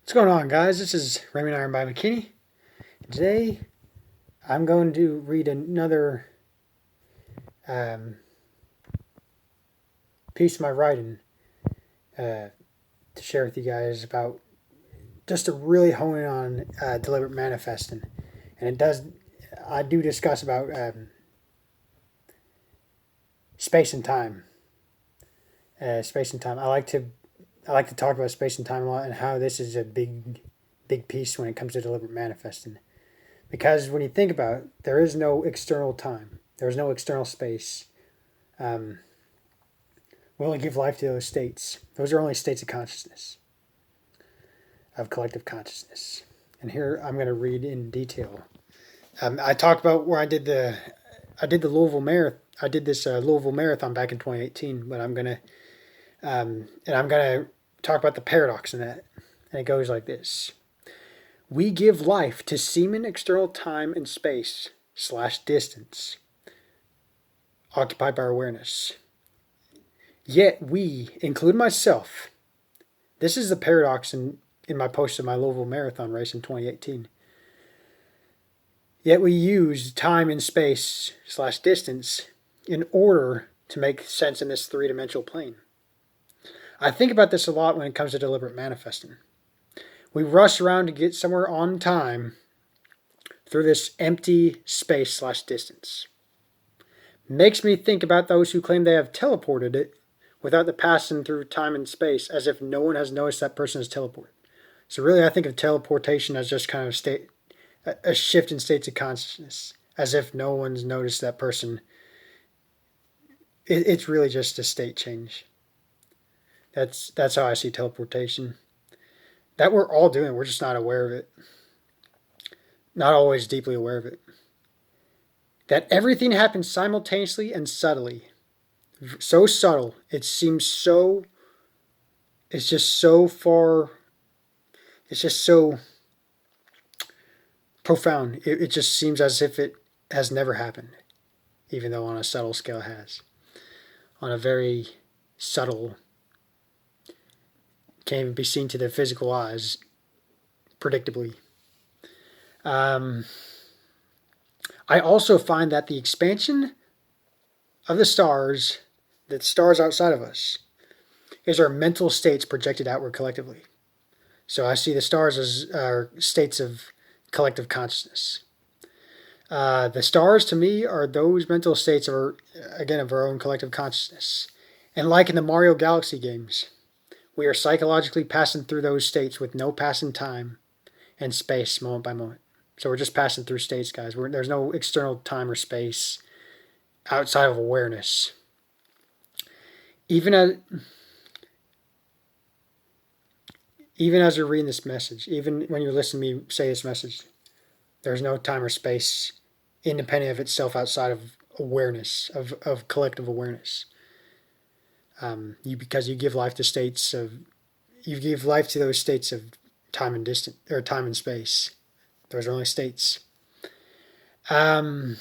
What's going on, guys? This is Raymond Iron by McKinney. Today, I'm going to read another um, piece of my writing to share with you guys about just to really hone in on deliberate manifesting. And I do discuss about space and time. Space and time. I like to talk about space and time a lot and how this is a big piece when it comes to deliberate manifesting. Because when you think about it, there is no external time. There is no external space. Um, we only give life to those states. Those are only states of consciousness, of collective consciousness. And here I'm going to read in detail. I talked about where I did the Louisville Marathon. I did this Louisville Marathon back in 2018, but I'm gonna talk about the paradox in that. And it goes like this: we give life to seeming external time and space / distance occupied by our awareness. Yet we, include myself, this is the paradox in my post of my Louisville Marathon race in 2018. Yet we use time and space / distance in order to make sense in this three-dimensional plane. I think about this a lot when it comes to deliberate manifesting. We rush around to get somewhere on time through this empty space / distance. Makes me think about those who claim they have teleported it without the passing through time and space, as if no one has noticed that person has teleported. So really, I think of teleportation as just kind of a shift in states of consciousness, as if no one's noticed that person. It's really just a state change. That's how I see teleportation. That we're all doing, we're just not aware of it. Not always deeply aware of it. That everything happens simultaneously and subtly. So subtle. It seems so. It's just so far. It's just so profound. It just seems as if it has never happened, even though on a subtle scale it has. On a very subtle, can't even be seen to the physical eyes, predictably. I also find that the expansion of the stars outside of us, is our mental states projected outward collectively. So I see the stars as states of collective consciousness. The stars to me are those mental states of our own collective consciousness. And like in the Mario Galaxy games, we are psychologically passing through those states with no passing time and space moment by moment. So we're just passing through states, guys. There's no external time or space outside of awareness. Even as you're reading this message, even when you're listening to me say this message, there's no time or space independent of itself outside of awareness, of collective awareness. Because you give life to those states of time and distance, or time and space. Those are only states. Nothing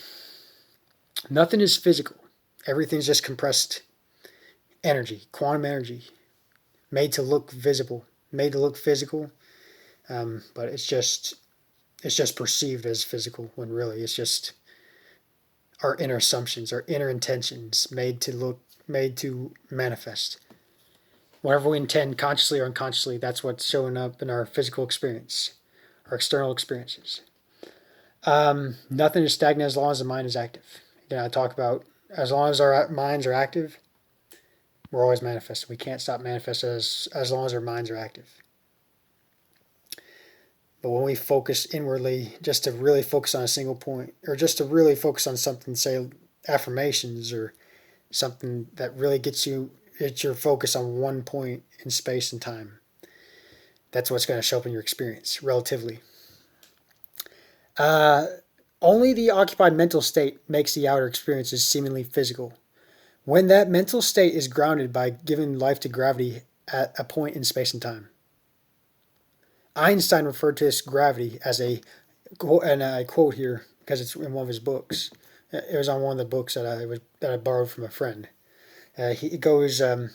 is physical. Everything's just compressed energy, quantum energy, made to look visible, made to look physical, but it's just perceived as physical when really it's just our inner assumptions, our inner intentions made to manifest. Whatever we intend, consciously or unconsciously, that's what's showing up in our physical experience, our external experiences. Nothing is stagnant as long as the mind is active. Again, I talk about as long as our minds are active, we're always manifesting. We can't stop manifesting as long as our minds are active. But when we focus inwardly, just to really focus on a single point, or just to really focus on something, say affirmations, or something that really gets your focus on one point in space and time, that's what's going to show up in your experience, relatively. Only the occupied mental state makes the outer experiences seemingly physical. When that mental state is grounded by giving life to gravity at a point in space and time. Einstein referred to this gravity as and I quote here because it's in one of his books. It was on one of the books that I borrowed from a friend. It goes that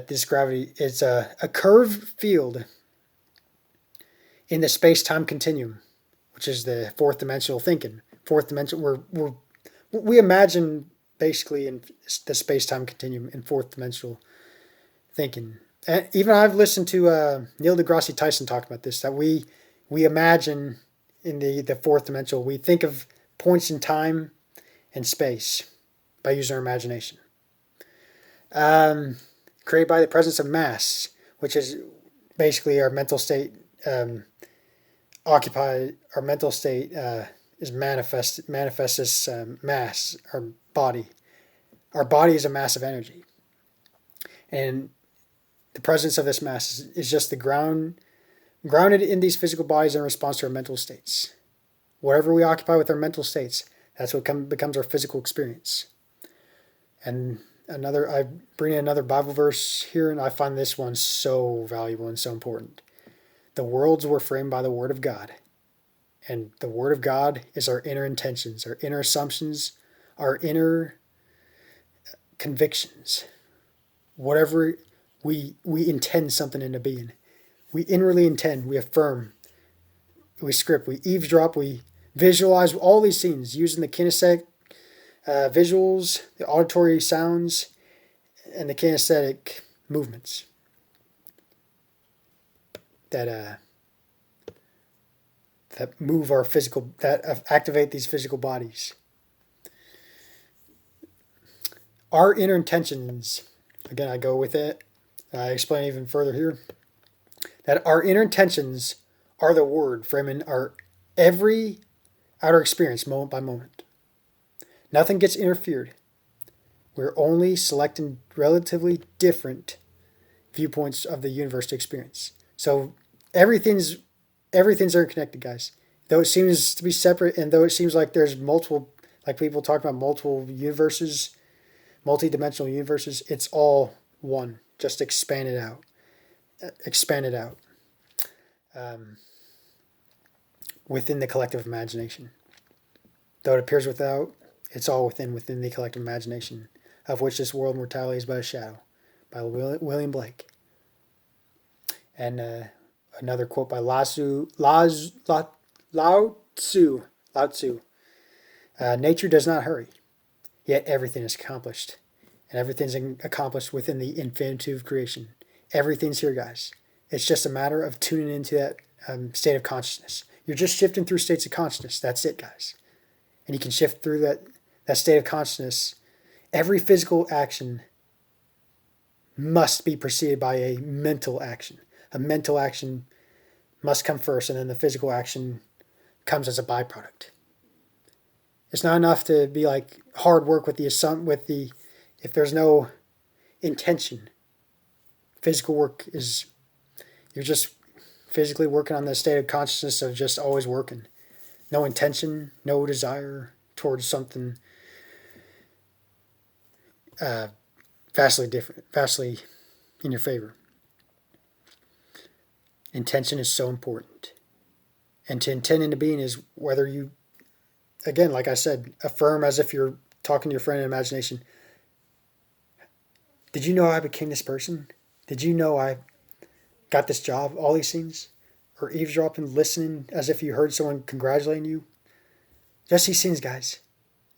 this gravity is a curved field in the space-time continuum, which is the fourth dimensional thinking. Fourth dimension, we imagine basically in the space-time continuum in fourth dimensional thinking. And even I've listened to Neil deGrasse Tyson talk about this, that we imagine in the fourth dimensional, we think of points in time and space by using our imagination. Created by the presence of mass, which is basically our mental state. Our mental state is manifests as mass. Our body is a mass of energy, and the presence of this mass is just the grounded in these physical bodies in response to our mental states. Whatever we occupy with our mental states, that's what becomes our physical experience. And I bring in another Bible verse here, and I find this one so valuable and so important. The worlds were framed by the Word of God. And the Word of God is our inner intentions, our inner assumptions, our inner convictions. Whatever we intend something into being. We inwardly intend, we affirm, we script, we eavesdrop, we visualize all these scenes using the kinesthetic visuals, the auditory sounds, and the kinesthetic movements that move our physical, that activate these physical bodies. Our inner intentions, again, I go with it. I explain even further here that our inner intentions are the word framing our every outer experience moment by moment. Nothing gets interfered. We're only selecting relatively different viewpoints of the universe to experience. So everything's interconnected, guys. Though it seems to be separate, and though it seems like there's multiple, like people talk about multiple universes, multi-dimensional universes, it's all one. Just expand it out. Within the collective imagination. Though it appears without, it's all within the collective imagination, of which this world mortality is but a shadow, by William Blake. And another quote by Lao Tzu. Nature does not hurry, yet everything is accomplished. And everything's accomplished within the infinitive of creation. Everything's here, guys. It's just a matter of tuning into that state of consciousness. You're just shifting through states of consciousness. That's it, guys. And you can shift through that state of consciousness. Every physical action must be preceded by a mental action. A mental action must come first, and then the physical action comes as a byproduct. It's not enough to be like hard work if there's no intention. Physical work is, you're just physically working on the state of consciousness of just always working. No intention, no desire towards something vastly different, vastly in your favor. Intention is so important. And to intend into being is whether you, again, like I said, affirm as if you're talking to your friend in imagination. Did you know I became this person? Did you know I got this job? All these things? Or eavesdropping, listening as if you heard someone congratulating you. Just these things, guys.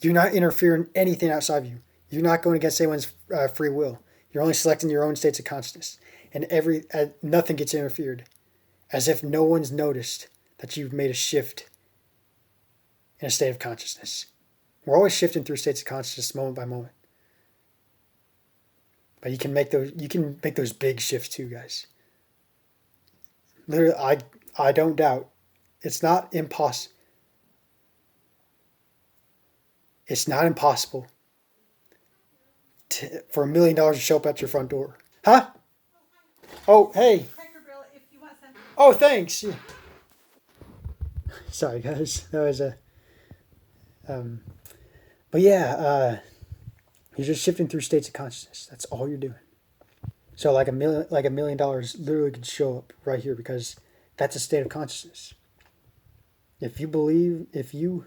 You're not interfering anything outside of you. You're not going against anyone's free will. You're only selecting your own states of consciousness. And nothing gets interfered. As if no one's noticed that you've made a shift in a state of consciousness. We're always shifting through states of consciousness moment by moment. But you can make those big shifts too, guys. Literally, I don't doubt. It's not impossible. It's not impossible for $1 million to show up at your front door. Huh? Oh, hey. Oh, thanks. Yeah. Sorry, guys. That was a... but yeah, you're just shifting through states of consciousness. That's all you're doing. So $1 million literally could show up right here because that's a state of consciousness. If you believe, if you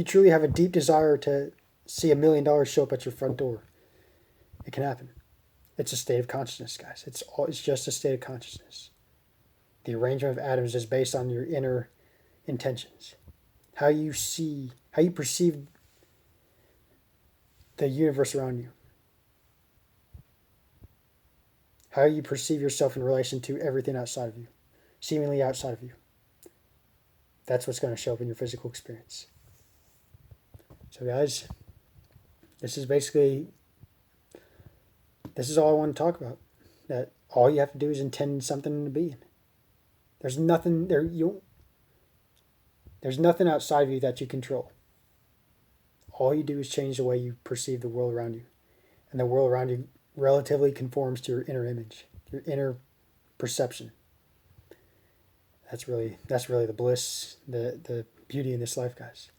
truly have a deep desire to see $1 million show up at your front door, it can happen. It's a state of consciousness, guys. It's just a state of consciousness. The arrangement of atoms is based on your inner intentions. How you perceive the universe around you. How you perceive yourself in relation to everything outside of you, seemingly outside of you. That's what's going to show up in your physical experience. So guys, this is all I want to talk about. That all you have to do is intend something to be. There's nothing there. There's nothing outside of you that you control. All you do is change the way you perceive the world around you, and the world around you relatively conforms to your inner image, your inner perception. That's really the bliss, the beauty in this life, guys.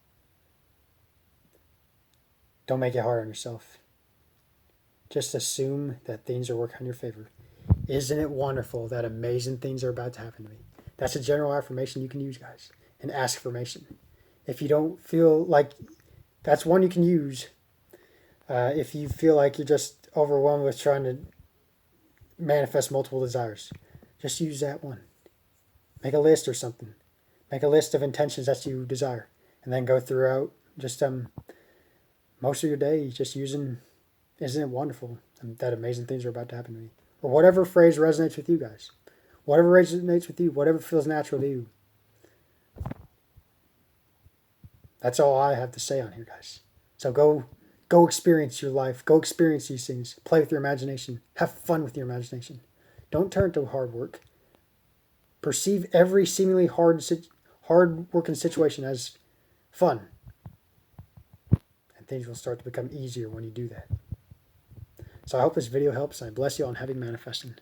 Don't make it hard on yourself. Just assume that things are working in your favor. Isn't it wonderful that amazing things are about to happen to me? That's a general affirmation you can use, guys. An ask affirmation. If you don't feel like, that's one you can use. If you feel like you're just overwhelmed with trying to manifest multiple desires, just use that one. Make a list or something. Make a list of intentions that you desire, and then go throughout just most of your day just using, isn't it wonderful that amazing things are about to happen to me? Or whatever phrase resonates with you guys. Whatever resonates with you, whatever feels natural to you. That's all I have to say on here, guys. So go experience your life. Go experience these things. Play with your imagination. Have fun with your imagination. Don't turn to hard work. Perceive every seemingly hard working situation as fun. And things will start to become easier when you do that. So I hope this video helps. I bless you all in having manifesting.